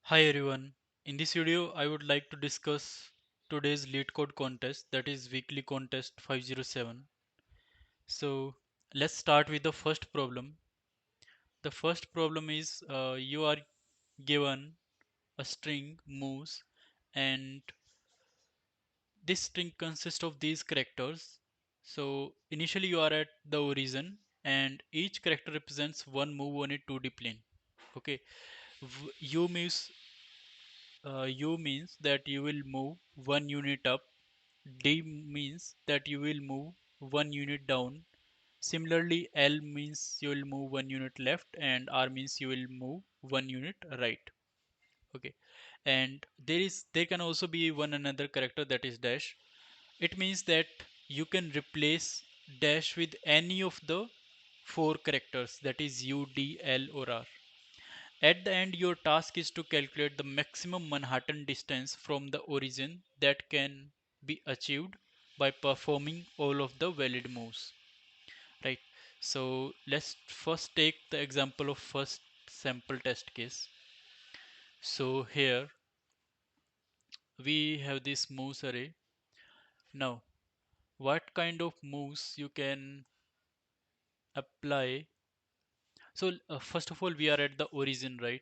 Hi everyone. In this video, I would like to discuss today's lead code contest, that is weekly contest 507. So let's start with the first problem. The first problem is you are given a string moves, and this string consists of these characters. So initially you are at the origin and each character represents one move on a 2D plane. Okay. U means U means that you will move one unit up. D means that you will move one unit down. Similarly, L means you will move one unit left, and R means you will move one unit right. Okay, and there can also be one another character, that is dash. It means that you can replace dash with any of the four characters, that is U, D, L, or R. At the end, your task is to calculate the maximum Manhattan distance from the origin that can be achieved by performing all of the valid moves. Right. So let's first take the example of first sample test case. So here we have this moves array. Now, what kind of moves you can apply? So first of all, we are at the origin, right?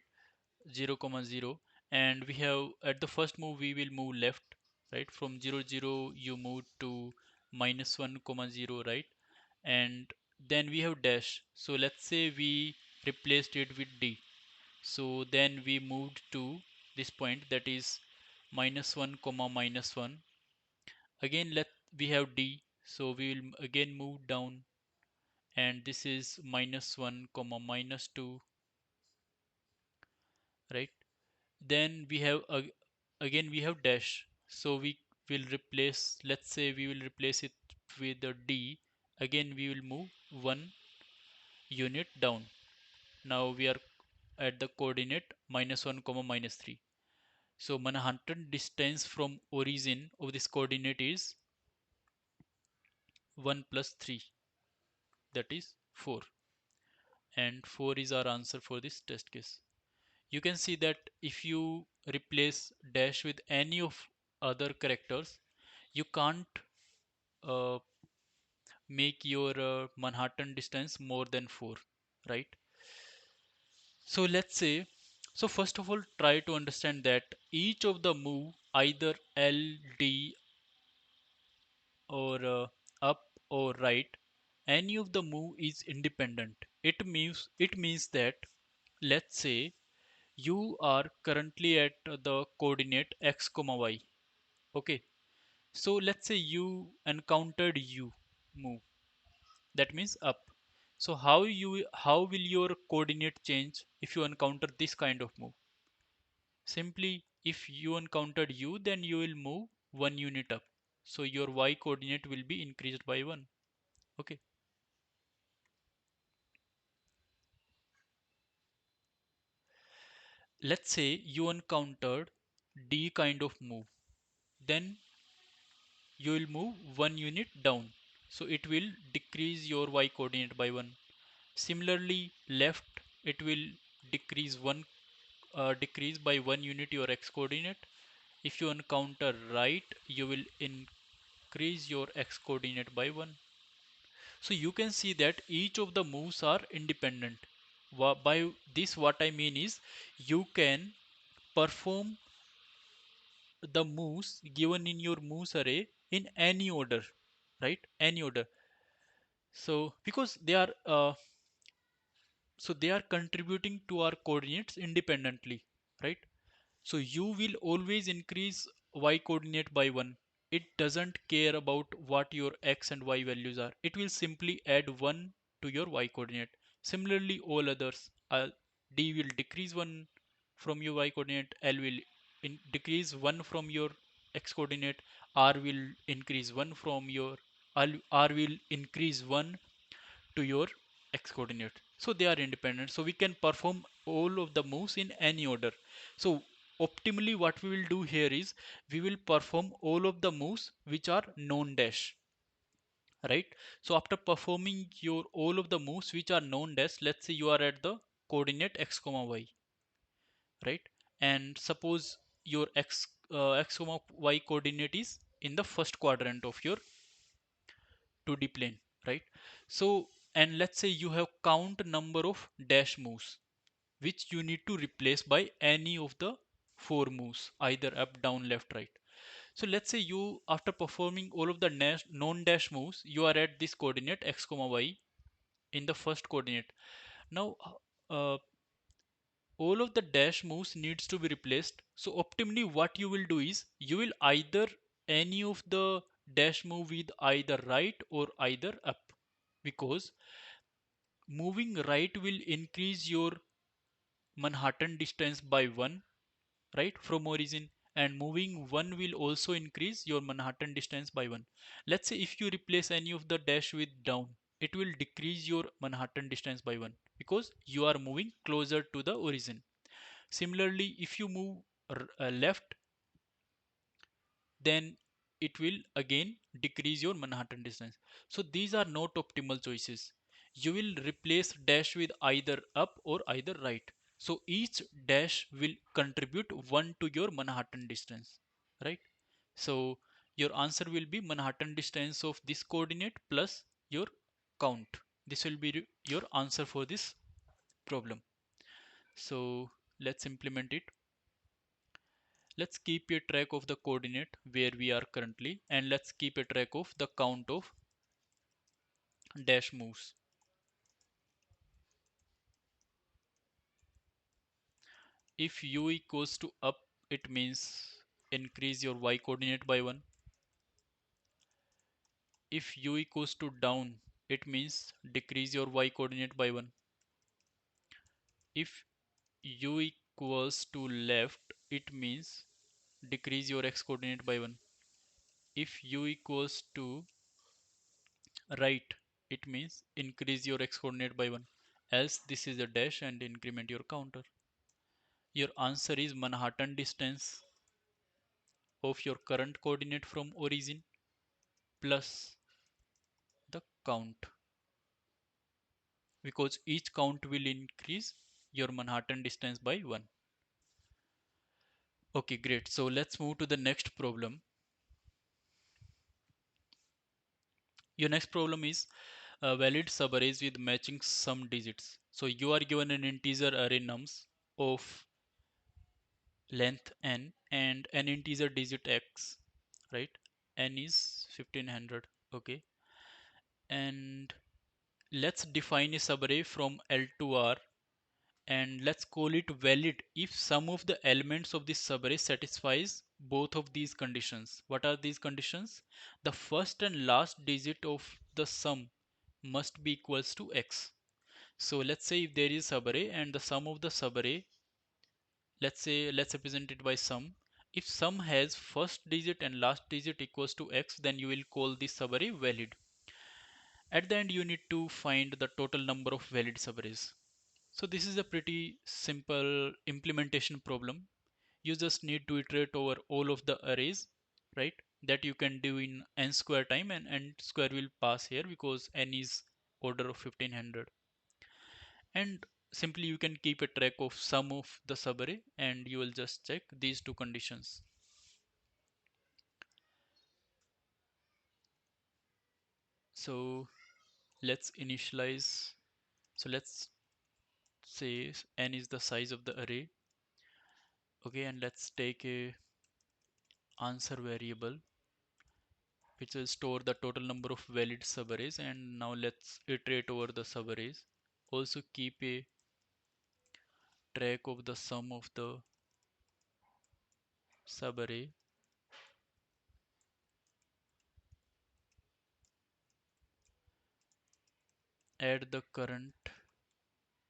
0 comma 0, and we have at the first move we will move left, right? From 0 0 you move to minus 1 comma 0, right? And then we have dash. So let's say we replaced it with d, so then we moved to this point, that is minus 1 comma minus 1. Again let we have d, so we will again move down, and this is minus 1 comma minus 2, right? Then we have again we have dash, so we will replace, let's say we will replace it with a d. Again we will move one unit down. Now we are at the coordinate minus 1 comma minus 3. So Manhattan distance from origin of this coordinate is 1 plus 3, that is 4, and 4 is our answer for this test case. You can see that if you replace dash with any of other characters, you can't uh, make your Manhattan distance more than 4, right? So let's say, so first of all, try to understand that each of the move, either L, D, or up or right, any of the move is independent. It means that, let's say you are currently at the coordinate x comma y. Okay, so let's say you encountered U move, that means up. So how will your coordinate change if you encounter this kind of move? Simply, if you encountered U, then you will move one unit up, so your y coordinate will be increased by 1. Okay, let's say you encountered D kind of move, then you will move one unit down, so it will decrease your y coordinate by 1. Similarly, left, it will decrease by 1 unit your x coordinate. If you encounter right, you will increase your x coordinate by 1. So you can see that each of the moves are independent. By this what I mean is, you can perform the moves given in your moves array in any order, right? Any order. So because they are contributing to our coordinates independently, right? So you will always increase y coordinate by 1. It doesn't care about what your x and y values are. It will simply add 1 to your y coordinate. Similarly, all others, d will decrease 1 from your y coordinate, l will decrease 1 from your x coordinate, r will increase 1 from your r will increase 1 to your x coordinate. So they are independent, so we can perform all of the moves in any order. So optimally what we will do here is, we will perform all of the moves which are known dash, right? So after performing your all of the moves which are known dash, let's say you are at the coordinate x comma y, right? and suppose your x comma y coordinate is in the first quadrant of your 2D plane, right? So, and let's say you have count number of dash moves which you need to replace by any of the four moves, either up, down, left, right. So let's say you, after performing all of the non-dash moves, you are at this coordinate x comma y in the first coordinate. Now all of the dash moves needs to be replaced. So optimally what you will do is you will either any of the dash move with either right or either up, because moving right will increase your Manhattan distance by 1, right, from origin, and moving 1 will also increase your Manhattan distance by 1. Let's say if you replace any of the dash with down, it will decrease your Manhattan distance by 1 because you are moving closer to the origin. Similarly, if you move left, then it will again decrease your Manhattan distance. So these are not optimal choices. You will replace dash with either up or either right. So each dash will contribute 1 to your Manhattan distance, right? So your answer will be Manhattan distance of this coordinate plus your count. This will be your answer for this problem. So let's implement it. Let's keep a track of the coordinate where we are currently, and let's keep a track of the count of dash moves. If u equals to up, it means increase your y coordinate by 1. If u equals to down, it means decrease your y coordinate by 1. If u equals to left, it means decrease your x coordinate by 1. If u equals to right, it means increase your x coordinate by 1. Else this is a dash and increment your counter. Your answer is Manhattan distance of your current coordinate from origin plus the count, because each count will increase your Manhattan distance by 1. Okay, great. So let's move to the next problem. Your next problem is valid subarrays with matching sum digits. So you are given an integer array nums of length n and an integer digit x, right? N is 1500. Okay, and let's define a subarray from L to R, and let's call it valid if some of the elements of this subarray satisfies both of these conditions. What are these conditions? The first and last digit of the sum must be equals to x. So let's say if there is subarray and the sum of the subarray, let's represent it by sum. If sum has first digit and last digit equals to x, then you will call this subarray valid. At the end you need to find the total number of valid subarrays. So this is a pretty simple implementation problem. You just need to iterate over all of the arrays, right? That you can do in n square time, and n square will pass here because n is order of 1500. And simply you can keep a track of sum of the subarray and you will just check these two conditions. So let's initialize. So let's say n is the size of the array. Okay, and let's take a answer variable which will store the total number of valid subarrays, and now let's iterate over the subarrays. Also keep a track of the sum of the subarray, add the current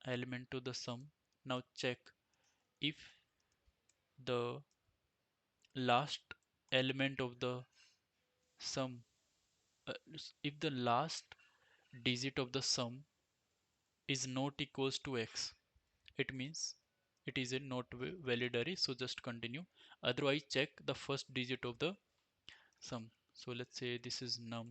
element to the sum. Now check if the last element of the sum, if the last digit of the sum is not equals to x, it means it is a not valid array, so just continue. Otherwise check the first digit of the sum. So let's say this is num,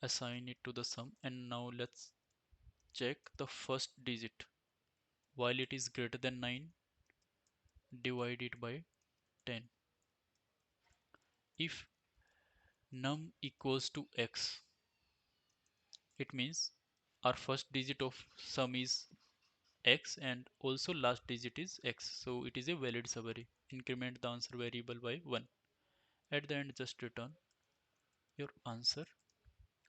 assign it to the sum, and now let's check the first digit. While it is greater than 9, divide it by 10. If num equals to x, it means our first digit of sum is x and also last digit is x. So it is a valid summary. Increment the answer variable by 1. At the end, just return your answer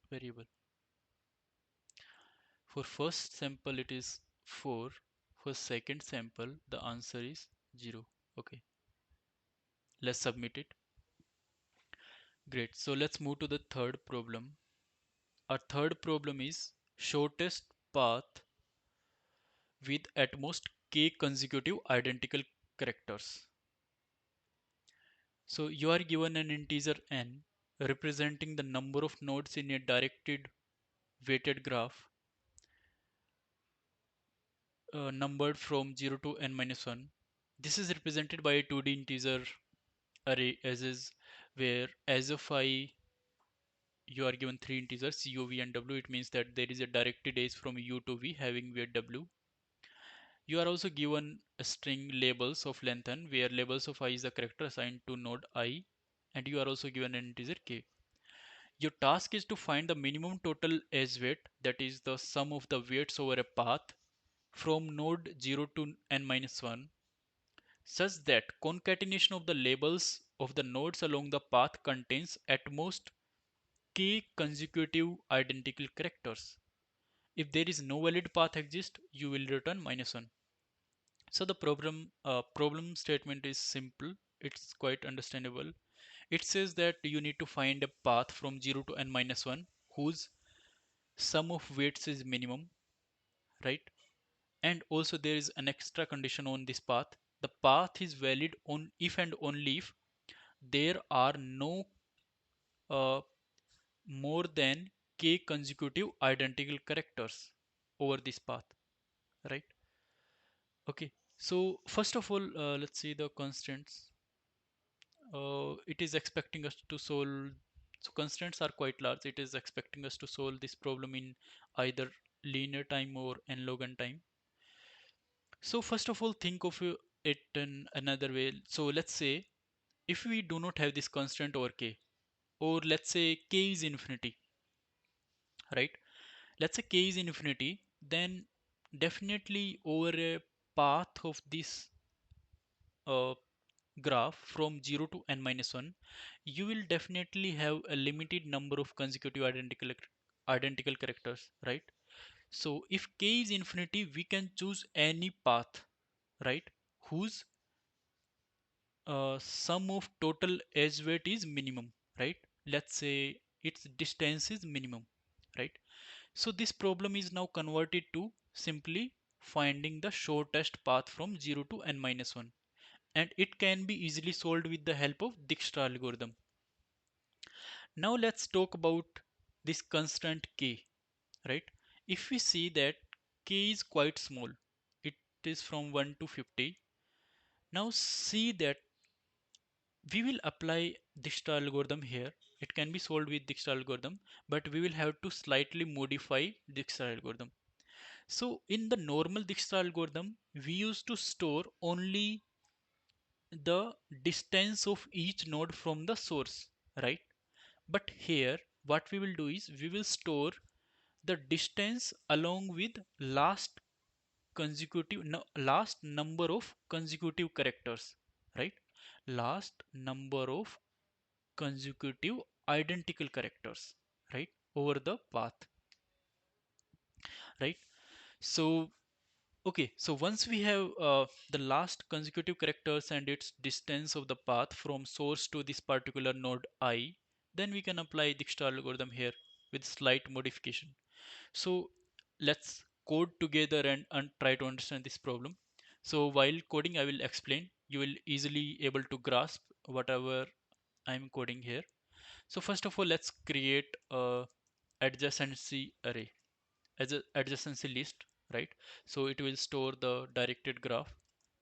variable. For first sample, it is 4. For second sample, the answer is 0. Okay, let's submit it. Great. So let's move to the third problem. Our third problem is shortest path with at most k consecutive identical characters. So you are given an integer n representing the number of nodes in a directed weighted graph numbered from 0 to n minus 1. This is represented by a 2D integer array as is, where as of I you are given three integers u, v and w. It means that there is a directed edge from u to v having weight w. You are also given a string labels of length n, where labels of I is the character assigned to node I, and you are also given an integer k. Your task is to find the minimum total edge weight, that is the sum of the weights over a path from node 0 to n minus 1, such that concatenation of the labels of the nodes along the path contains at most k consecutive identical characters. If there is no valid path exist, you will return minus 1. So the problem statement is simple. It's quite understandable. It says that you need to find a path from 0 to n minus 1 whose sum of weights is minimum, right? And also there is an extra condition on this path. The path is valid on if and only if there are no uh, more than k consecutive identical characters over this path, right? Okay, so first of all, let's see the constraints. It is expecting us to solve, so constraints are quite large. It is expecting us to solve this problem in either linear time or n log n time. So first of all, think of it in another way. So let's say if we do not have this constraint over k, or let's say k is infinity, right? Let's say k is infinity, then definitely over a path of this uh, graph from 0 to n minus 1, you will definitely have a limited number of consecutive identical characters, right? So if k is infinity, we can choose any path, right, whose sum of total edge weight is minimum, right? Let's say its distance is minimum, right? So this problem is now converted to simply finding the shortest path from 0 to n minus 1, and it can be easily solved with the help of Dijkstra algorithm. Now let's talk about this constant k, right? If we see that k is quite small, it is from 1 to 50. Now see that we will apply Dijkstra algorithm here. It can be solved with Dijkstra algorithm, but we will have to slightly modify Dijkstra algorithm. So in the normal Dijkstra algorithm, we used to store only the distance of each node from the source, right? But here, what we will do is we will store the distance along with last consecutive no, last number of consecutive characters, right? Last number of consecutive identical characters, right, over the path, right? So okay, so once we have the last consecutive characters and its distance of the path from source to this particular node I, then we can apply Dijkstra algorithm here with slight modification. So let's code together and try to understand this problem. So while coding, I will explain. You will easily able to grasp whatever I'm coding here. So first of all, let's create a adjacency array as a adjacency list, right? So it will store the directed graph,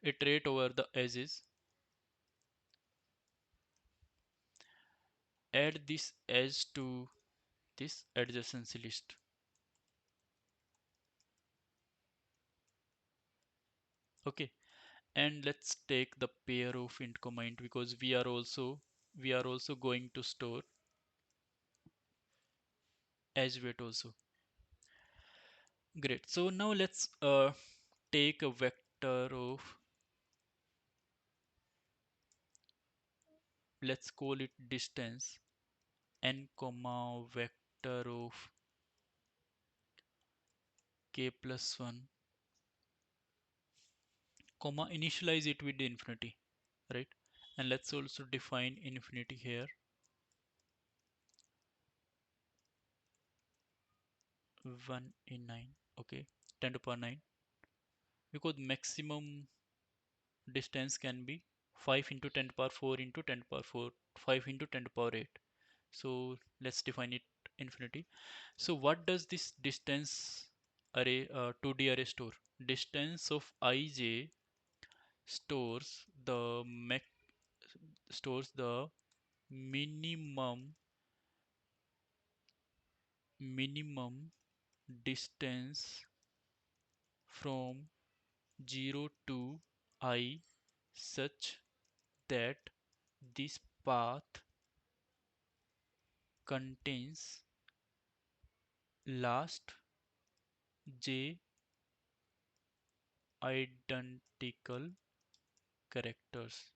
iterate over the edges, add this edge to this adjacency list. Okay, and let's take the pair of int comma int because we are also going to store edge weight also. Great. So now let's take a vector of, let's call it distance, n comma vector of k plus 1 comma initialize it with infinity, right? And let's also define infinity here, 1 in 9. Okay, 10 to the power 9, because maximum distance can be 5 into 10 to the power 4 into 10 to the power 4, 5 into 10 to the power 8. So let's define it infinity. So what does this distance array, 2D array store? Distance of ij stores the minimum minimum distance from 0 to I such that this path contains last j identical characters,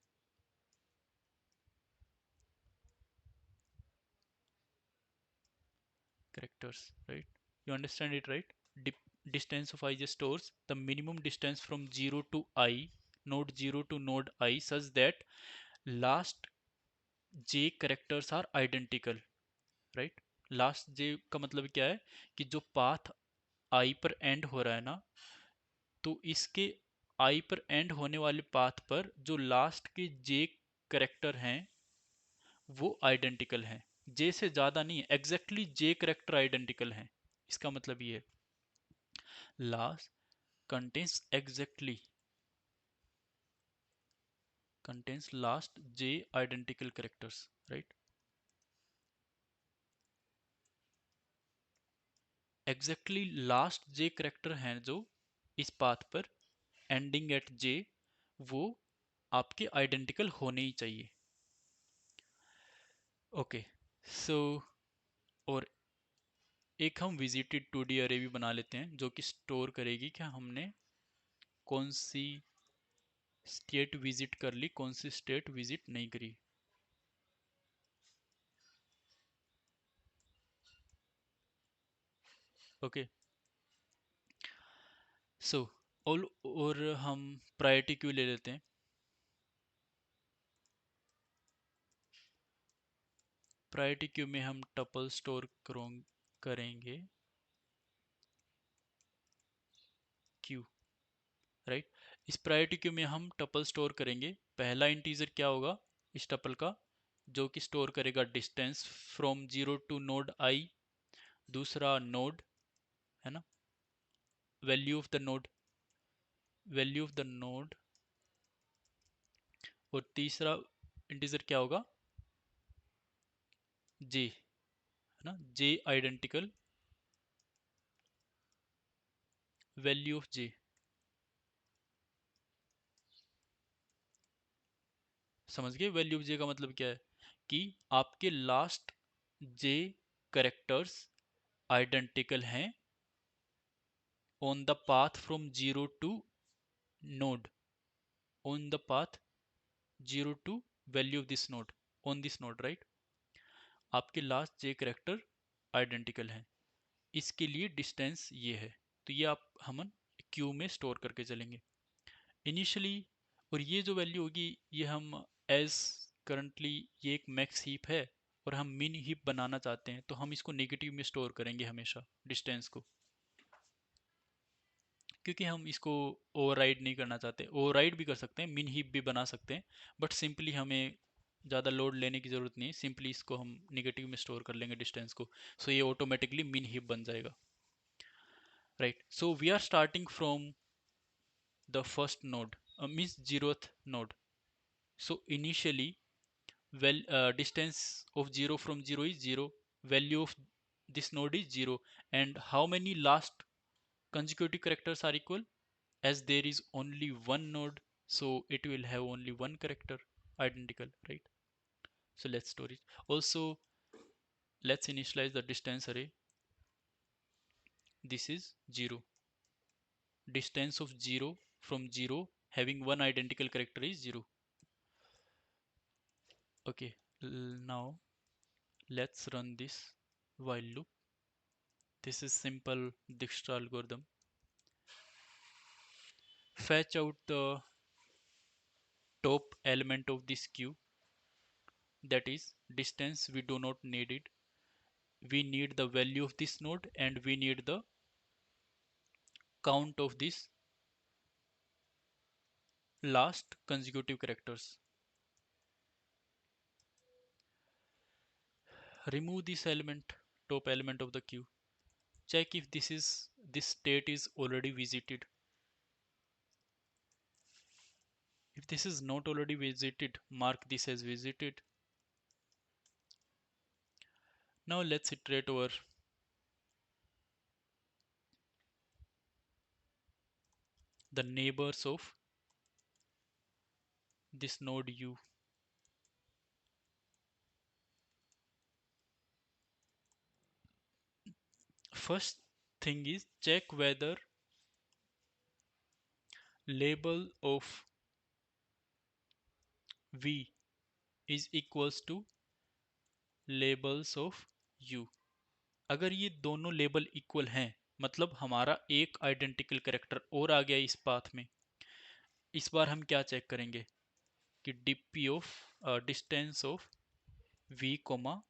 right? You understand it, right? Dip Distance of I just stores the minimum distance from 0 to I, node 0 to node I, such that last j characters are identical, right? Last j का मतलब क्या है कि जो path i पर and हो रहा है ना, तो इसके i पर एंड होने वाले पाथ पर जो लास्ट के j करेक्टर हैं वो आइडेंटिकल हैं। j से ज्यादा नहीं है, एग्जैक्टली j करेक्टर आइडेंटिकल हैं। इसका मतलब ये है last contains exactly contains last j identical characters, right? Exactly last j character हैं जो इस पाथ पर एंडिंग एट j, वो आपके आइडेंटिकल होने ही चाहिए। ओके, सो और एक हम विजिटेड 2D अरे भी बना लेते हैं जो कि स्टोर करेगी कि हमने कौन सी स्टेट विजिट कर ली, कौन सी स्टेट विजिट नहीं करी। ओके, सो और हम प्रायोरिटी क्यू ले लेते हैं। प्रायोरिटी क्यू में हम टपल स्टोर करेंगे क्यू, राइट? इस प्रायोरिटी क्यू में हम टपल स्टोर करेंगे। पहला इंटीजर क्या होगा इस टपल का, जो कि स्टोर करेगा डिस्टेंस फ्रॉम 0 टू नोड आई, दूसरा नोड, है ना, value of the node, value of the node, और तीसरा इंटीजर क्या होगा, जे, है ना, जे आइडेंटिकल वैल्यू ऑफ जे। समझ गए? वैल्यू ऑफ जे का मतलब क्या है कि आपके लास्ट जे करेक्टर्स आइडेंटिकल हैं on the path from 0 to node, on the path 0 to value of this node, on this node, right? आपके लास्ट जे करेक्टर आइडेंटिकल हैं, इसके लिए डिस्टेंस ये है। तो ये आप हम क्यू में स्टोर करके चलेंगे इनिशियली। और ये जो वैल्यू होगी ये हम एज करंटली ये एक मैक्स हीप है और हम मिन हीप बनाना चाहते हैं, तो हम इसको नेगेटिव में स्टोर करेंगे हमेशा डिस्टेंस को, क्योंकि हम इसको ओवरराइड नहीं करना चाहते। ओवरराइड भी कर सकते हैं, मिन हीप भी बना सकते हैं, बट सिंपली हमें ज़्यादा लोड लेने की ज़रूरत नहीं है, सिंपली इसको हम निगेटिव में स्टोर कर लेंगे डिस्टेंस को। सो ये ऑटोमेटिकली मिन हीप बन जाएगा, right? So we are starting from the first node, means zeroth node. So initially well distance of 0 from 0 is 0, value of this node is 0, and how many last consecutive characters are equal, as there is only one node, so it will have only one character identical, right? So let's store it. Also, let's initialize the distance array. This is 0. Distance of 0 from 0 having one identical character is 0. Okay, now let's run this while loop. This is simple Dijkstra algorithm. Fetch out the top element of this queue, that is distance. We do not need it. We need the value of this node and we need the count of this last consecutive characters. Remove this element, top element of the queue. Check if this state is already visited. If this is not already visited, mark this as visited. Now let's iterate over the neighbors of this node u. First thing is check whether label of v is equals to labels of u. अगर ये दोनों label equal हैं, मतलब हमारा एक identical character और आ गया इस पाथ में, इस बार हम क्या चेक करेंगे कि dp of distance of v comma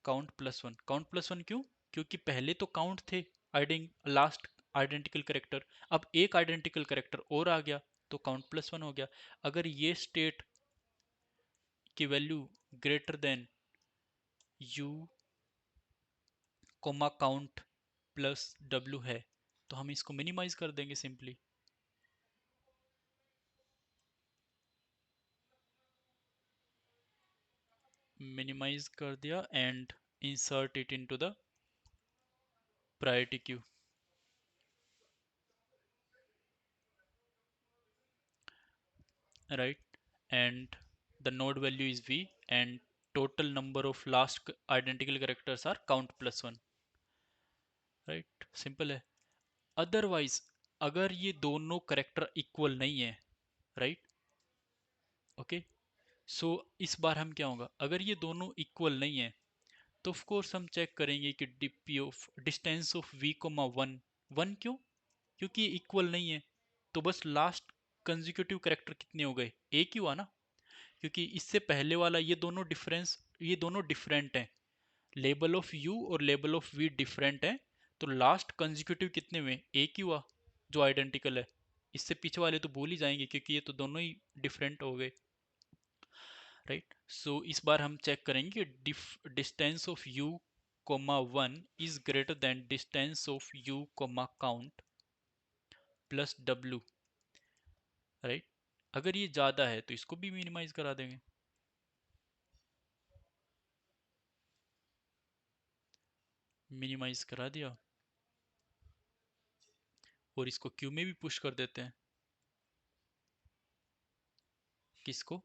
count plus one क्यों? क्योंकि पहले तो काउंट थे लास्ट आइडेंटिकल कैरेक्टर, अब एक आइडेंटिकल कैरेक्टर और आ गया तो काउंट+1 हो गया। अगर ये स्टेट की value greater than u comma count plus w है तो हम इसको मिनिमाइज कर देंगे सिंपली। मिनिमाइज कर दिया and insert it into the priority queue, right? And the node value is v and total number of last identical characters are count+1, right? Simple है। Otherwise अगर ये दोनों करेक्टर इक्वल नहीं है, राइट, ओके, सो इस बार हम क्या होगा, अगर ये दोनों इक्वल नहीं है तो ऑफ कोर्स हम चेक करेंगे कि DP of distance of v comma one, one क्यों? क्योंकि ये इक्वल नहीं है, तो बस लास्ट कंजिक्यूटिव करेक्टर कितने हो गए, एक ही हुआ ना, क्योंकि इससे पहले वाला ये दोनों डिफरेंट हैं, लेबल ऑफ यू और लेबल ऑफ वी डिफरेंट हैं, तो लास्ट कंजिक्यूटिव कितने हुए, एक ही हुआ जो आइडेंटिकल है। इससे पीछे वाले तो भूल ही जाएंगे क्योंकि ये तो दोनों ही डिफरेंट हो गए, राइट? सो इस बार हम चेक करेंगे कि distance of U comma one is greater than distance of U comma count plus W, right? अगर ये ज्यादा है तो इसको भी मिनिमाइज करा देंगे। मिनिमाइज करा दिया और इसको क्यू में भी पुश कर देते हैं। किसको?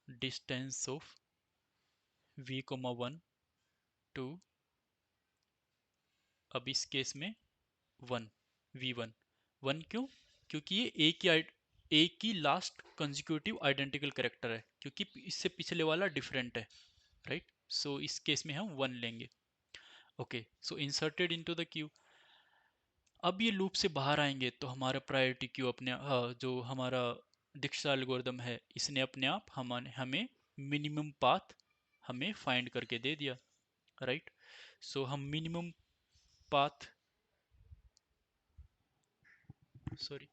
Distance of v comma one two, अब इस केस में वन, v1 वन क्यों? क्योंकि ये एक ही लास्ट कंजिक्यूटिव आइडेंटिकल कैरेक्टर है, क्योंकि इससे पिछले वाला डिफरेंट है, राइट? सो इस केस में हम वन लेंगे। Okay, so inserted into the Q. अब ये लूप से बाहर आएंगे तो हमारा प्रायोरिटी क्यू अपने जो हमारा दीक्षा एल्गोरिदम है इसने अपने आप हमें मिनिमम पाथ हमें फाइंड करके दे दिया, राइट? सो हम मिनिमम पाथ, सॉरी,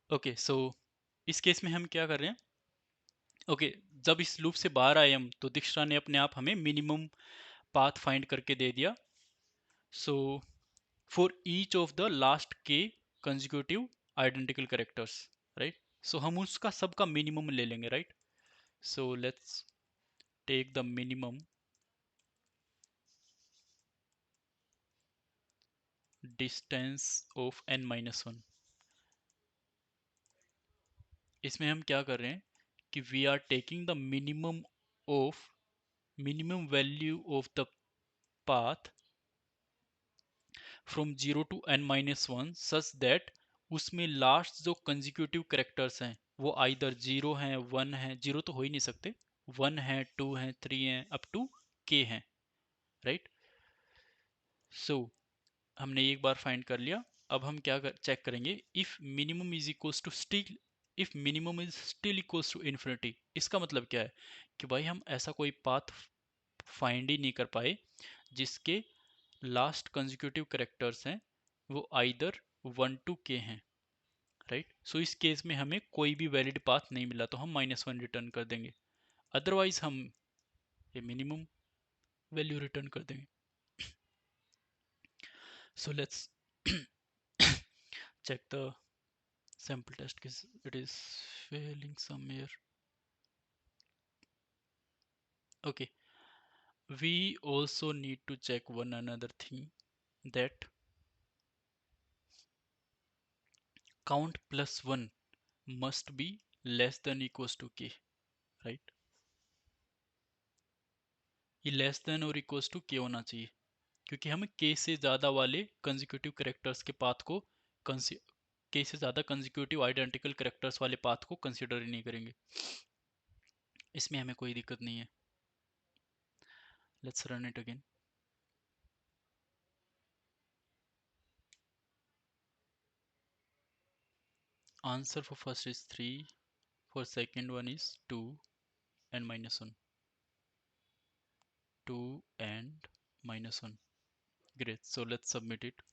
ओके, सो इस केस में हम क्या कर रहे हैं, ओके, जब इस लूप से बाहर आए हम तो दीक्षा ने अपने आप हमें मिनिमम पाथ फाइंड करके दे दिया। So for each of the last के कंजिक्यूटिव आइडेंटिकल कैरेक्टर्स, राइट? सो हम उसका सबका मिनिमम ले लेंगे, right? So let's take the minimum distance of n minus 1. इसमें हम क्या कर रहे हैं कि we are taking the minimum value of the path from 0 to n minus 1 such that उसमें लास्ट जो कंजिक्यूटिव करेक्टर्स हैं वो आइदर 0 हैं 1 हैं, 0 तो हो ही नहीं सकते, 1 है 2 है 3 है अप टू k हैं, राइट। सो हमने एक बार फाइंड कर लिया। अब हम क्या चेक करेंगे, if minimum is equals to still, if minimum is still equals to infinity, इसका मतलब क्या है कि भाई हम ऐसा कोई पाथ फाइंड ही नहीं कर पाए जिसके लास्ट कंजिक्यूटिव करेक्टर्स हैं वो आइदर 1 to k हैं, राइट। सो इस केस में हमें कोई भी वैलिड पाथ नहीं मिला तो हम -1 रिटर्न कर देंगे, अदरवाइज हम ये मिनिमम वैल्यू रिटर्न कर देंगे। So let's check the sample test case, it is failing somewhere. Okay, we also need to check one another thing, that count plus 1 must be less than equals to k, right। ये less than और equals to के होना चाहिए क्योंकि हम के से ज़्यादा वाले कंजिक्यूटिव करेक्टर्स के पाथ को के से ज़्यादा कंजिक्यूटिव आइडेंटिकल करेक्टर्स वाले पाथ को कंसिडर ही नहीं करेंगे, इसमें हमें कोई दिक्कत नहीं है। Let's run it again. Answer for first is 3, for second one is 2 and minus 1, 2 and minus 1. Great, so let's submit it.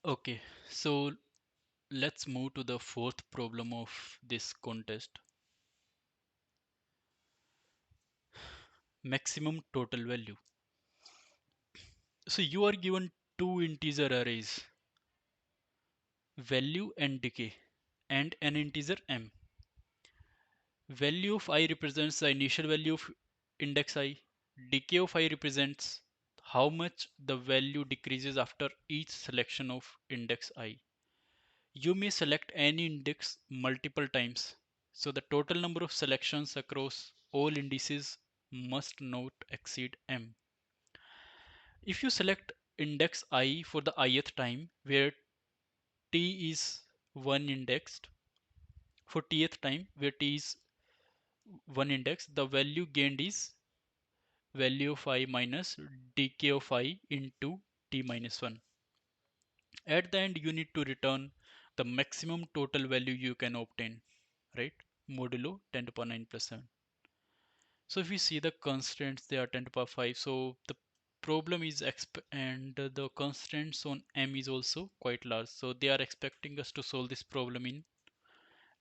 Okay, so let's move to the fourth problem of this contest. Maximum total value. So you are given two integer arrays, value and decay, and an integer m. Value of I represents the initial value of index I. Decay of I represents how much the value decreases after each selection of index I. You may select any index multiple times, so the total number of selections across all indices must not exceed m. If you select index I for the ith time, where t is one indexed, for tth time where t is one index, the value gained is value of I minus decay of I into t minus 1. At the end, you need to return the maximum total value you can obtain, right? Modulo 10 to the power 9 plus 7. So if we see the constraints, they are 10 to the power 5. So the problem is and the constraints on m is also quite large. So they are expecting us to solve this problem in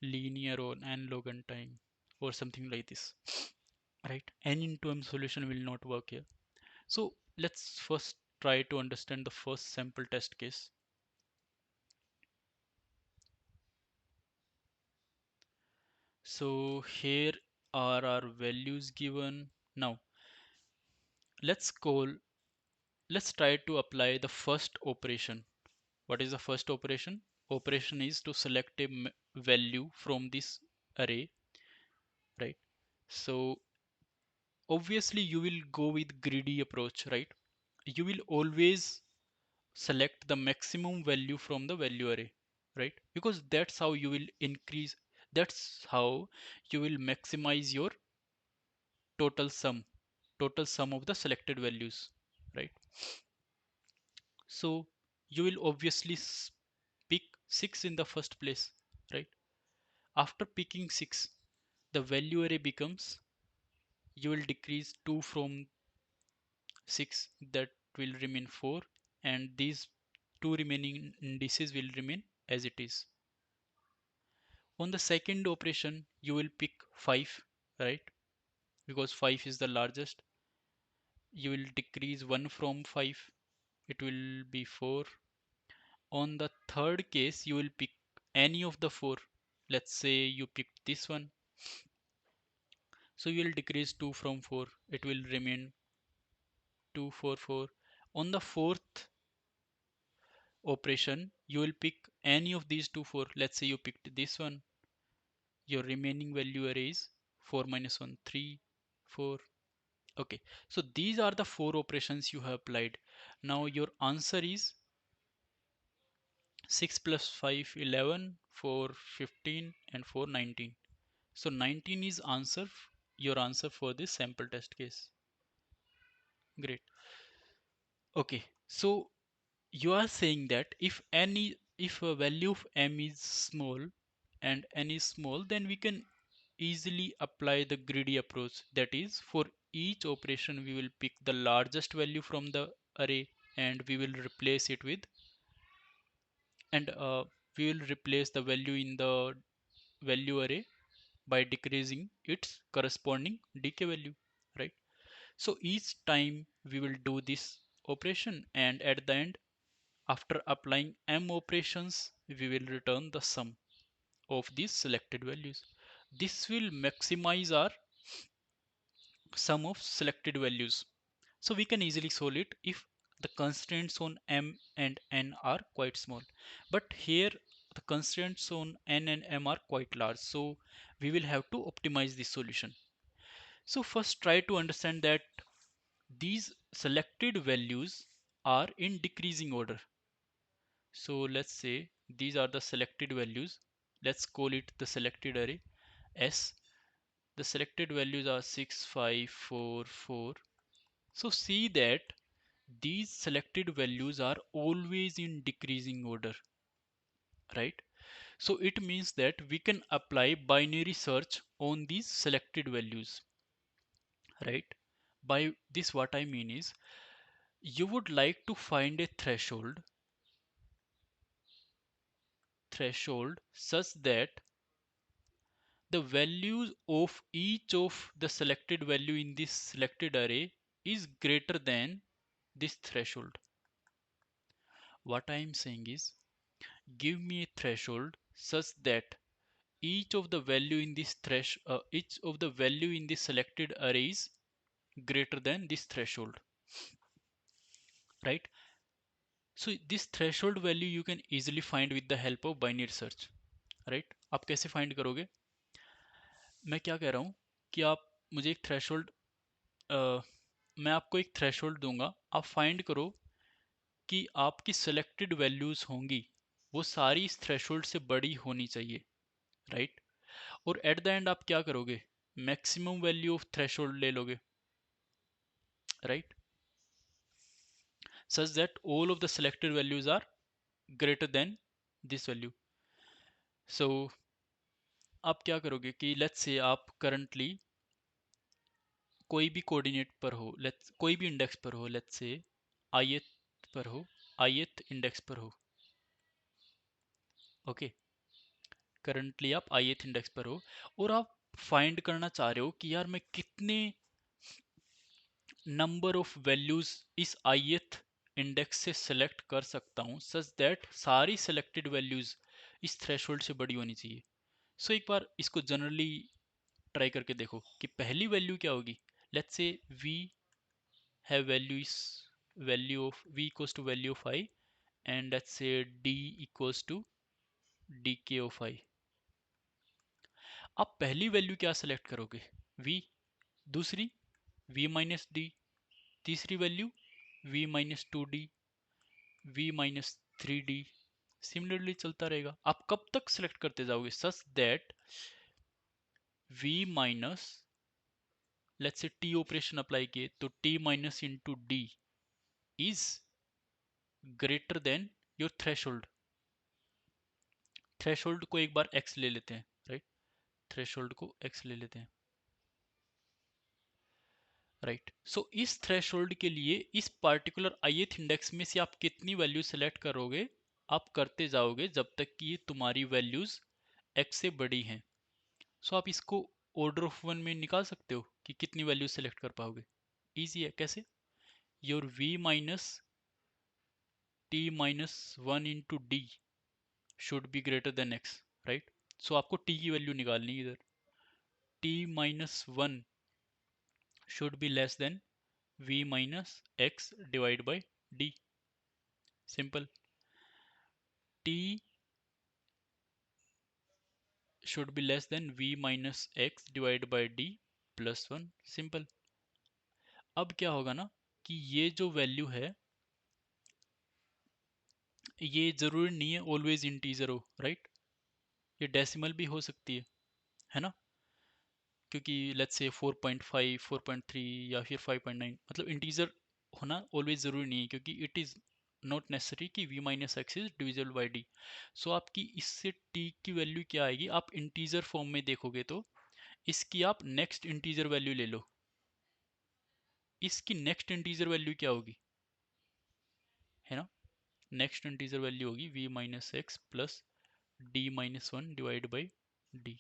linear or n log n time or something like this, right? N into m solution will not work here. So let's first try to understand the first sample test case. So here are our values given. Now let's call, let's try to apply the first operation. What is the first operation? Operation is to select a value from this array, right? So obviously you will go with greedy approach, right? You will always select the maximum value from the value array, right? Because that's how you will increase, that's how you will maximize your total sum of the selected values, right? So you will obviously pick 6 in the first place, right? After picking 6, the value array becomes, you will decrease 2 from 6, that will remain 4, and these two remaining indices will remain as it is. On the second operation, you will pick 5, right? Because 5 is the largest. You will decrease 1 from 5, it will be 4. On the third case, you will pick any of the four. Let's say you picked this one, so you will decrease 2 from 4, it will remain 2 4 4. On the fourth operation you will pick any of these two 4. Let's say you picked this one, your remaining value array is 4 minus 1 3 4. Okay, so these are the four operations you have applied. Now your answer is 6 plus 5 11, 4 15, and 4 19. So 19 is your answer for this sample test case. Great. Okay, so you are saying that if a value of m is small and n is small, then we can easily apply the greedy approach. That is, for each operation we will pick the largest value from the array and we will replace it with, and we will replace the value in the value array by decreasing its corresponding decay value, right? So each time we will do this operation, and at the end, after applying m operations, we will return the sum of these selected values. This will maximize our sum of selected values. So we can easily solve it if the constraints on m and n are quite small. But here the constraints on n and m are quite large. So we will have to optimize this solution. So first try to understand that these selected values are in decreasing order. So let's say these are the selected values. Let's call it the selected array S. The selected values are 6 5 4 4. So see that these selected values are always in decreasing order, right? So it means that we can apply binary search on these selected values, right? By this what I mean is, you would like to find a threshold such that the values of each of the selected value in this selected array is greater than this threshold. What I am saying is, give me a threshold such that each of the value in this each of the value in this selected array is greater than this threshold, right? So this threshold value you can easily find with the help of binary search, right? आप कैसे find करोगे? मैं क्या कह रहा हूँ कि आप मुझे एक थ्रेशोल्ड, मैं आपको एक थ्रेशोल्ड दूंगा, आप फाइंड करो कि आपकी सेलेक्टेड वैल्यूज होंगी वो सारी इस थ्रेशोल्ड से बड़ी होनी चाहिए, राइट? और एट द एंड आप क्या करोगे? मैक्सिमम वैल्यू ऑफ थ्रेशोल्ड ले लोगे, right? Such that all of the selected values are greater than this value. So आप क्या करोगे कि लेट्स से आप करंटली कोई भी कोऑर्डिनेट पर हो, लेट्स कोई भी इंडेक्स पर हो, लेट्स से ith पर हो, ith इंडेक्स पर हो, ओके? करंटली आप ith इंडेक्स पर हो और आप फाइंड करना चाह रहे हो कि यार मैं कितने नंबर ऑफ वैल्यूज इस ith इंडेक्स से सेलेक्ट कर सकता हूं सच दैट सारी सेलेक्टेड वैल्यूज इस थ्रेशोल्ड से बड़ी होनी चाहिए. सो एक बार इसको जनरली ट्राई करके देखो कि पहली वैल्यू क्या होगी. Let's say we have value is value of v equals to value of I, and let's say d equals to dk of I. आप पहली वैल्यू क्या सेलेक्ट करोगे? v. दूसरी v माइनस डी. तीसरी value v minus two D, v minus three D. Similarly चलता रहेगा. आप कब तक सेलेक्ट करते जाओगे such that v minus, let's say t operation apply किए तो t minus into D is greater then your threshold. Threshold को एक बार x ले लेते हैं, राइट? थ्रेशोल्ड को x ले लेते हैं, राइट? सो इस थ्रेशोल्ड के लिए इस पार्टिकुलर ith इंडेक्स में से आप कितनी वैल्यू सेलेक्ट करोगे, आप करते जाओगे जब तक कि ये तुम्हारी वैल्यूज x से बड़ी हैं. सो आप इसको ऑर्डर ऑफ वन में निकाल सकते हो कि कितनी वैल्यू सेलेक्ट कर पाओगे. इजी है. कैसे? Your v minus t minus one into D should be greater than x, right. So आपको टी की वैल्यू निकालनी है इधर। T minus one should be less than v minus x divide by D, simple. t should be less than v minus x divided by d plus 1, simple. अब क्या होगा ना कि ये जो वैल्यू है ये जरूरी नहीं है ऑलवेज इंटीजर हो, राइट। ये डेसिमल भी हो सकती है ना, क्योंकि लेट्स से 4.5 4.3 या फिर 5.9, मतलब इंटीजर होना ऑलवेज ज़रूरी नहीं है, क्योंकि इट इज़ नॉट नेसेसरी कि v minus x is divisible by D. So आपकी इससे t की वैल्यू क्या आएगी, आप इंटीजर फॉर्म में देखोगे तो इसकी आप नेक्स्ट इंटीजर वैल्यू ले लो। इसकी नेक्स्ट इंटीजर वैल्यू क्या होगी, है ना। नेक्स्ट इंटीजर वैल्यू होगी v minus x plus D minus one divide by D.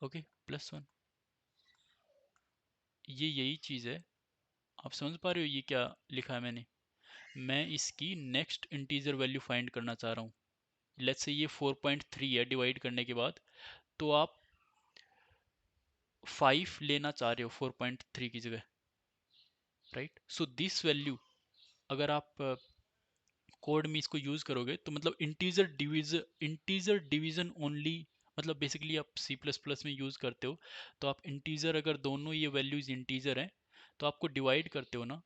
Okay, plus one. ये यही चीज़ है, आप समझ पा रहे हो ये क्या लिखा है मैंने। मैं इसकी नेक्स्ट इंटीजर वैल्यू फाइंड करना चाह रहा हूँ। लेट्स से ये 4.3 है डिवाइड करने के बाद, तो आप 5 लेना चाह रहे हो 4.3 की जगह, राइट। सो दिस वैल्यू अगर आप कोड में इसको यूज करोगे तो मतलब इंटीजर डिवीजन ओनली, मतलब बेसिकली आप सी प्लस प्लस में यूज करते हो, तो आप इंटीजर अगर दोनों ये वैल्यूज इंटीजर हैं तो आपको डिवाइड करते हो ना,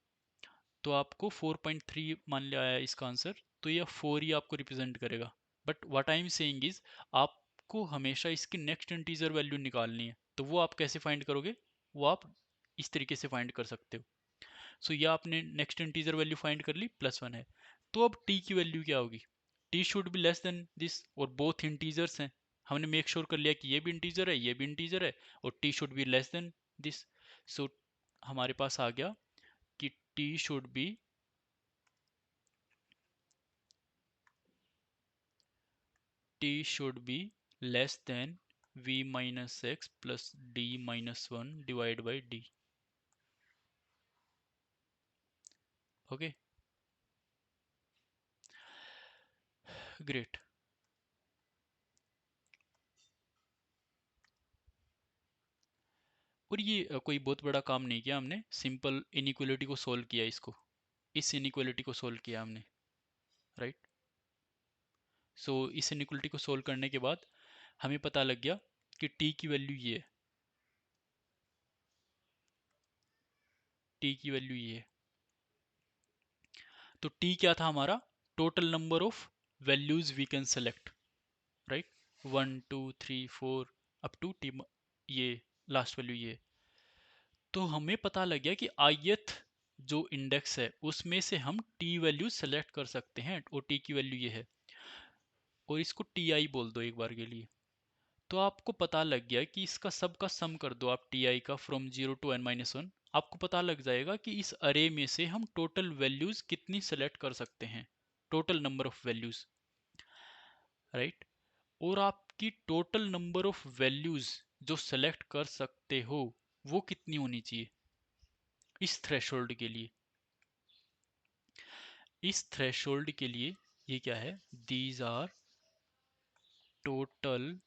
तो आपको 4.3 मान लिया है इसका आंसर, तो ये 4 ही आपको रिप्रेजेंट करेगा। But what I am saying is आपको हमेशा इसकी नेक्स्ट इंटीजर वैल्यू निकालनी है, तो वो आप कैसे फाइंड करोगे, वो आप इस तरीके से फाइंड कर सकते हो। सो ये आपने नेक्स्ट इंटीजर वैल्यू फाइंड कर ली, प्लस वन है। तो अब टी की वैल्यू क्या होगी, T should be less than this, और बोथ इंटीजर्स हैं। हमने मेक श्योर कर लिया कि ये भी इंटीजर है ये भी इंटीजर है, और T should be less than this. So हमारे पास आ गया कि T should be t should be less than v minus x plus d minus 1 divided by d। Okay, great. और ये कोई बहुत बड़ा काम नहीं किया हमने, सिंपल इनइक्वालिटी को सोल्व किया इसको, इस इनइक्वालिटी को सोल्व किया हमने, राइट। सो इस इनइक्वालिटी को सोल्व करने के बाद हमें पता लग गया कि t की वैल्यू ये है, t की वैल्यू ये है। तो t क्या था हमारा, total number of values we can select, right. 1 2 3 4 up to T, ये लास्ट वैल्यू ये। तो हमें पता लग गया कि ith जो इंडेक्स है उसमें से हम t वैल्यू सेलेक्ट कर सकते हैं, और t की वैल्यू ये है, और इसको ti बोल दो एक बार के लिए। तो आपको पता लग गया कि इसका सब का सम कर दो आप ti का from 0 to n minus one, आपको पता लग जाएगा कि इस अरे में से हम टोटल वैल्यूज कितनी सेलेक्ट कर सकते हैं, total number of values, right. और आपकी टोटल नंबर ऑफ वैल्यूज जो सेलेक्ट कर सकते हो वो कितनी होनी चाहिए इस थ्रेशोल्ड के लिए। इस थ्रेशोल्ड के लिए ये क्या है, these are total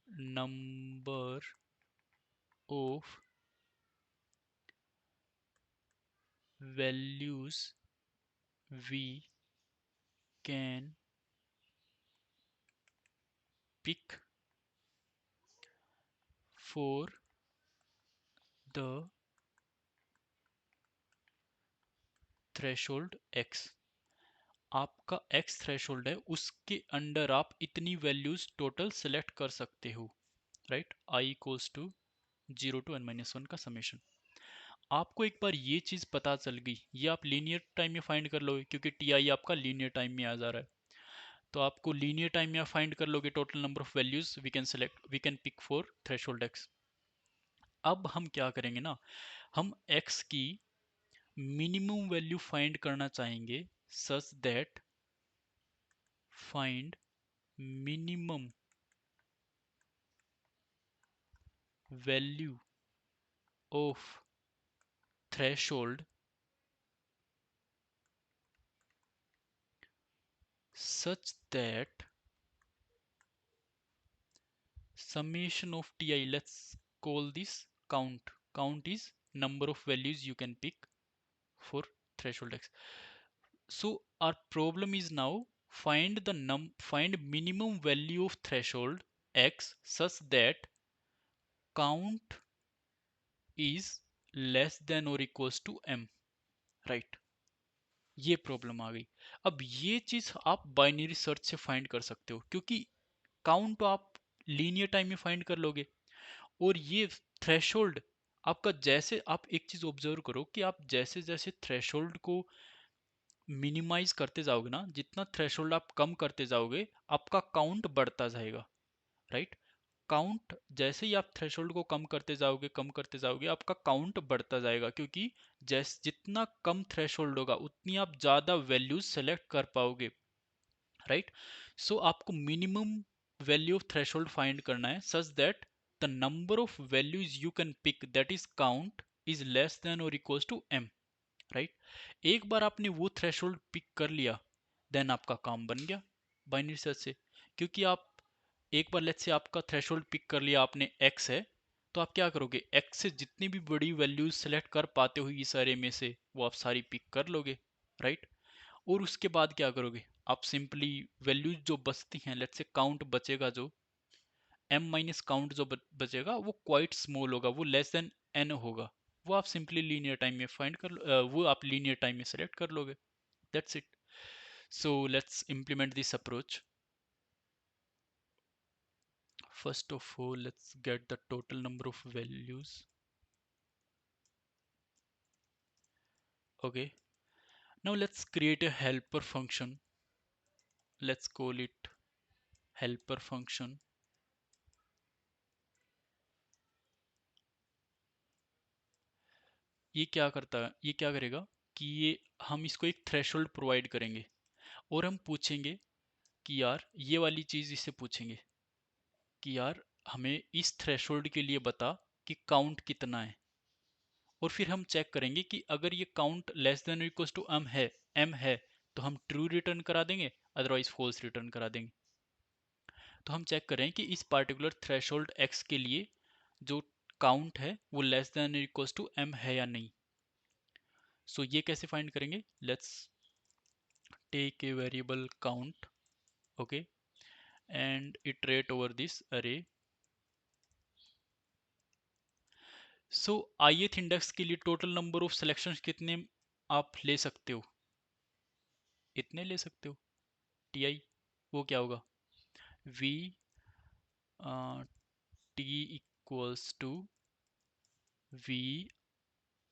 number of values we can pick for the threshold x। आपका x थ्रेशोल्ड है, उसके अंडर आप इतनी वैल्यूज टोटल सेलेक्ट कर सकते हो, right. i equals to 0 to n minus one का समेशन। आपको एक बार ये चीज पता चल गई, ये आप लीनियर टाइम में फाइंड कर लोगे, क्योंकि टी आई आपका लीनियर टाइम में आ जा रहा है। तो आपको लीनियर टाइम में आप फाइंड कर लोगे total number of values we can pick for threshold X. अब हम क्या करेंगे ना, हम एक्स की मिनिमम वैल्यू फाइंड करना चाहेंगे, such that find minimum value of threshold such that summation of ti, let's call this count is number of values you can pick for threshold x. So our problem is now find minimum value of threshold x such that count is less than or equals to m, right. ये problem आ गई। अब ये चीज आप binary search से find कर सकते हो, क्योंकि काउंट तो आप लीनियर टाइम में फाइंड कर लोगे, और ये थ्रेशोल्ड आपका, जैसे आप एक चीज ऑब्जर्व करो कि आप जैसे जैसे थ्रेशोल्ड को मिनिमाइज करते जाओगे ना, जितना थ्रेशोल्ड आप कम करते जाओगे आपका काउंट बढ़ता जाएगा, राइट। काउंट जैसे ही आप थ्रेशोल्ड को कम करते जाओगे आपका काउंट बढ़ता जाएगा, क्योंकि जैस जितना कम थ्रेशोल्ड होगा उतनी आप ज़्यादा वैल्यूज सेलेक्ट कर पाओगे, राइट। सो आपको minimum value of threshold find करना है such that the number of values you can pick, that is count, is less than और इक्वल्स टू m, राइट। एक बार आपने वो थ्रेशोल्ड पिक कर लिया, देन आपका काम बन गया बाइनरी सर्च से। क्योंकि आप एक बार लेट्स से आपका थ्रेशोल्ड पिक कर लिया आपने x है, तो आप क्या करोगे, x से जितनी भी बड़ी वैल्यूज सेलेक्ट कर पाते हो इस सारे में से वो आप सारी पिक कर लोगे, राइट। और उसके बाद क्या करोगे, आप सिंपली वैल्यूज जो बचती हैं, लेट्स से काउंट बचेगा जो m माइनस काउंट जो बचेगा वो क्वाइट स्मॉल होगा, वो लेस देन n होगा, वो आप सिंपली लीनियर टाइम में वो आप लीनियर टाइम में सेलेक्ट कर लोगे, that's it. So let's implement this approach. First of all, let's get the total number of values. Okay, now let's create a helper function. Let's call it helper function. ये क्या करेगा कि ये हम इसको एक थ्रेशोल्ड प्रोवाइड करेंगे, और हम पूछेंगे कि यार ये वाली चीज इससे पूछेंगे कि यार हमें इस थ्रेशोल्ड के लिए बता कि काउंट कितना है, और फिर हम चेक करेंगे कि अगर ये count less than equals to m है तो हम ट्रू रिटर्न करा देंगे, अदरवाइज फॉल्स रिटर्न करा देंगे। तो हम चेक करें कि इस पार्टिकुलर थ्रेशोल्ड x के लिए जो काउंट है वो less than equals to m है या नहीं। सो ये कैसे फाइंड करेंगे, let's take a variable count, okay, and iterate over this array. So ith index के लिए टोटल नंबर ऑफ सिलेक्शंस कितने आप ले सकते हो, इतने ले सकते हो ti, वो क्या होगा, v t equals to v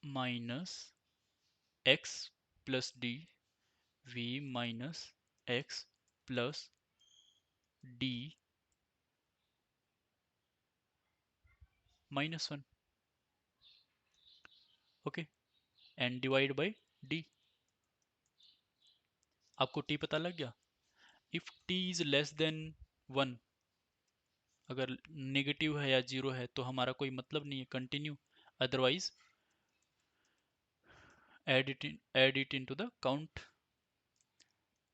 minus x plus d, v minus x plus d minus one, okay, and divide by d। आपको t पता लग गया। If t is less than one, अगर नेगेटिव है या जीरो है तो हमारा कोई मतलब नहीं है, continue, otherwise add it into the count.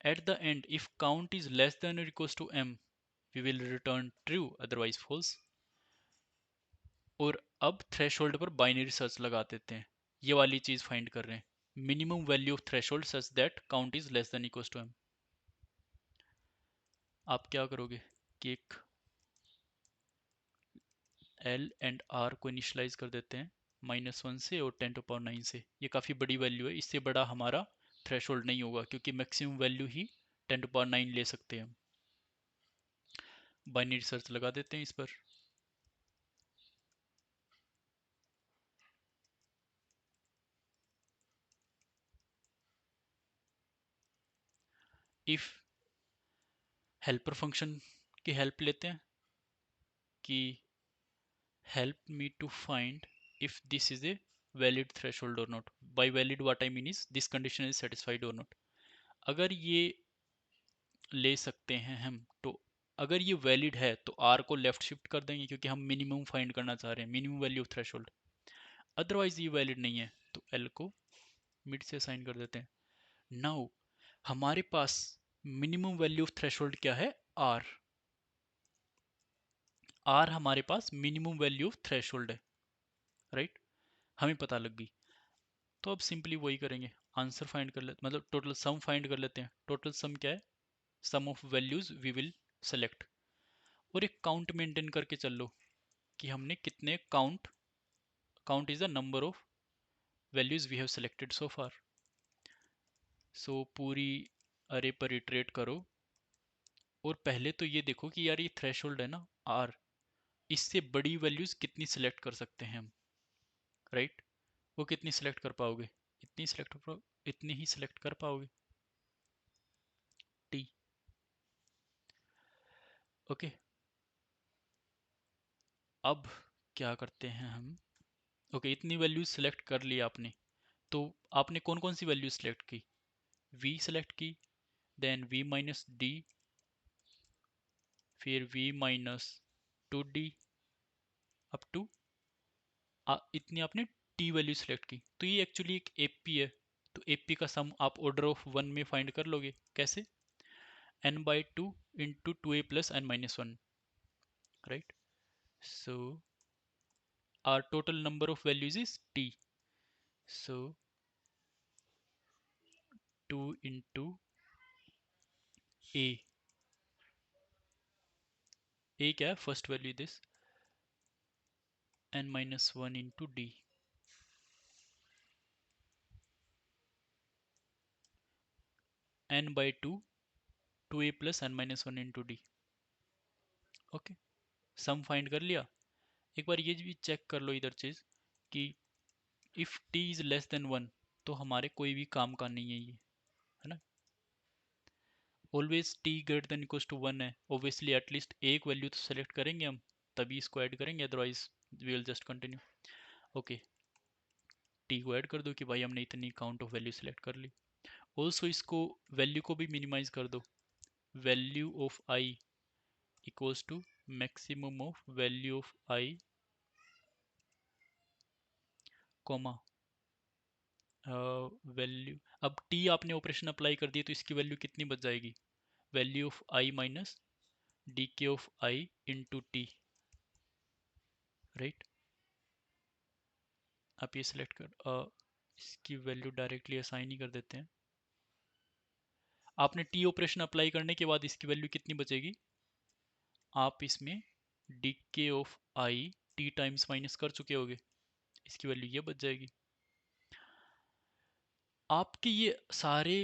At the end, if count is less than or equals to m, we will return true, otherwise false. और अब थ्रेशोल्ड पर बाइनरी सर्च लगा देते हैं, ये वाली चीज फाइंड कर रहे हैं, minimum value of threshold such that count is less than equals to m। आप क्या करोगे कि एक l एंड r को इनिशलाइज कर देते हैं -1 से और 10⁻⁹ से। ये काफ़ी बड़ी वैल्यू है, इससे बड़ा हमारा थ्रेशोल्ड नहीं होगा, क्योंकि मैक्सिमम वैल्यू ही 10⁻⁹ ले सकते हैं हम। बाइनरी सर्च लगा देते हैं इस पर। इफ हेल्पर फंक्शन की हेल्प लेते हैं कि help me to find if this is a valid threshold or not. By valid what I mean is this condition is satisfied or not. अगर ये ले सकते हैं हम तो, अगर ये वैलिड है तो r को लेफ्ट शिफ्ट कर देंगे, क्योंकि हम मिनिमम फाइंड करना चाह रहे हैं, minimum value of threshold. Otherwise ये वैलिड नहीं है तो एल को मिड से असाइन कर देते हैं। नाउ हमारे पास मिनिमम वैल्यू ऑफ थ्रेशोल्ड क्या है, आर। आर हमारे पास मिनिमम वैल्यू ऑफ थ्रेशोल्ड है, राइट। हमें पता लग गई। तो अब सिंपली वही करेंगे, आंसर फाइंड कर लेते, मतलब टोटल सम फाइंड कर लेते हैं। टोटल सम क्या है, sum of values we will select. और एक काउंट मेंटेन करके चल लो कि हमने कितने count, count is the number of values we have selected so far. So पूरी अरे पर इटरेट करो और पहले तो ये देखो कि यार ये थ्रेशोल्ड है ना आर, इससे बड़ी वैल्यूज कितनी सिलेक्ट कर सकते हैं हम, राइट। वो कितनी सिलेक्ट कर पाओगे, इतनी सिलेक्ट कर पाओ, इतनी ही सिलेक्ट कर पाओगे, टी। ओके, अब क्या करते हैं हम। ओके, इतनी वैल्यूज सिलेक्ट कर ली आपने। तो आपने कौन कौन सी वैल्यू सिलेक्ट की, v सेलेक्ट की, देन v माइनस डी, फिर v minus two D, up to इतनी आपने t वैल्यू सेलेक्ट की। तो ये एक्चुअली एक एपी है। तो एपी का सम आप ऑर्डर ऑफ वन में फाइंड कर लोगे, कैसे, n by two into two A plus N minus one, right. So our total number of values is t, so 2 into a, a क्या है first value this, n minus 1 into d, n by 2 2a plus n minus 1 into d। Okay, sum find कर लिया। एक बार ये भी check कर लो इधर चीज कि if t is less then 1 तो हमारे कोई भी काम का नहीं है ये, है ना। Always t greater than equals to 1 है, ऑब्वियसली एटलीस्ट एक वैल्यू तो सेलेक्ट करेंगे हम, तभी इसको ऐड करेंगे, otherwise we will just continue. Okay, t को ऐड कर दो कि भाई हमने इतनी काउंट ऑफ वैल्यू सेलेक्ट कर ली। ऑल्सो इसको वैल्यू को भी मिनिमाइज कर दो, value of I equals to maximum of value of I comma value. अब टी आपने ऑपरेशन अप्लाई कर दिया तो इसकी वैल्यू कितनी बच जाएगी, value of I minus D के of I into T, right. आप ये सिलेक्ट कर इसकी वैल्यू डायरेक्टली असाइन ही कर देते हैं। आपने टी ऑपरेशन अप्लाई करने के बाद इसकी वैल्यू कितनी बचेगी, आप इसमें डी के of I T times minus कर चुके होगे, इसकी वैल्यू ये बच जाएगी। आपके ये सारे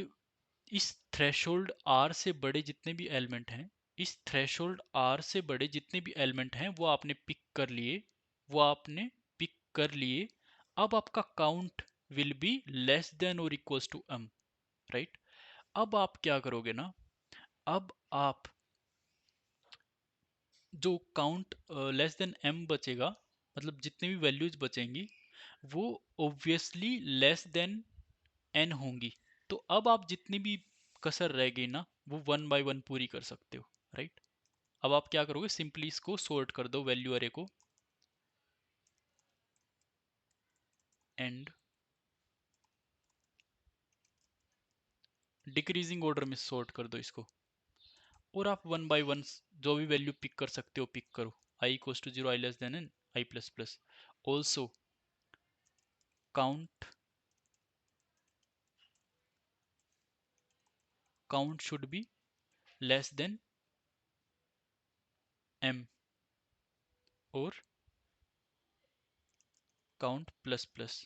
इस थ्रेशोल्ड आर से बड़े जितने भी एलिमेंट हैं, इस थ्रेशोल्ड आर से बड़े जितने भी एलिमेंट हैं वो आपने पिक कर लिए, वो आपने पिक कर लिए। अब आपका count will be less than और इक्वल्स टू m, राइट। अब आप क्या करोगे ना, अब आप जो काउंट लेस देन m बचेगा, मतलब जितने भी वैल्यूज बचेंगी वो ऑब्वियसली लेस देन n होंगी। तो अब आप जितनी भी कसर रह गई ना वो वन बाय वन पूरी कर सकते हो, राइट। अब आप क्या करोगे, सिंपली इसको सॉर्ट कर दो वैल्यू अरे को, एंड डिक्रीजिंग ऑर्डर में सॉर्ट कर दो इसको। और आप वन बाय वन जो भी वैल्यू पिक कर सकते हो पिक करो, I equals to zero, I less than N, I plus plus. Also count, count should be less than m और count plus plus.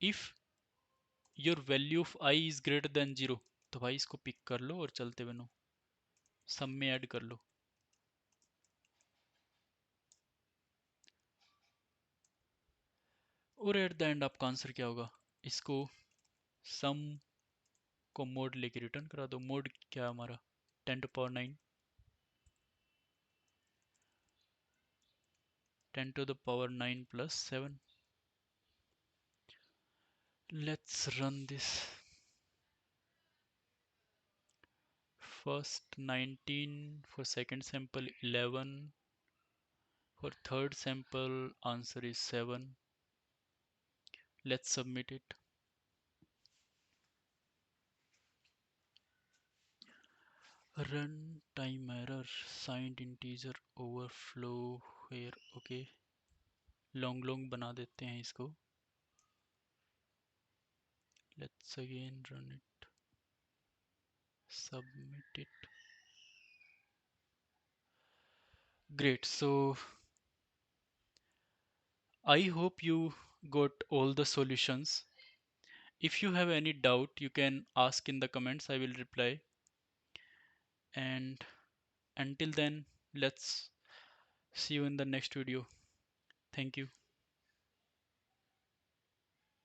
If your value of I is greater than zero तो भाई इसको pick कर लो और चलते बनो, सम में add कर लो। और एट द एंड आपका आंसर क्या होगा, इसको सम को मोड लेके रिटर्न करा दो। मोड क्या है हमारा, 10 to the power 9, 10 to the power 9 plus 7। Let's run this. First 19, for second sample 11, For third sample, answer is 7. Let's submit it. Run time error, signed integer overflow here. Okay, long बना देते हैं इसको. Let's again run it, submit it. Great. So I hope you got all the solutions. If you have any doubt, you can ask in the comments. I will reply. And until then, let's see you in the next video. Thank you.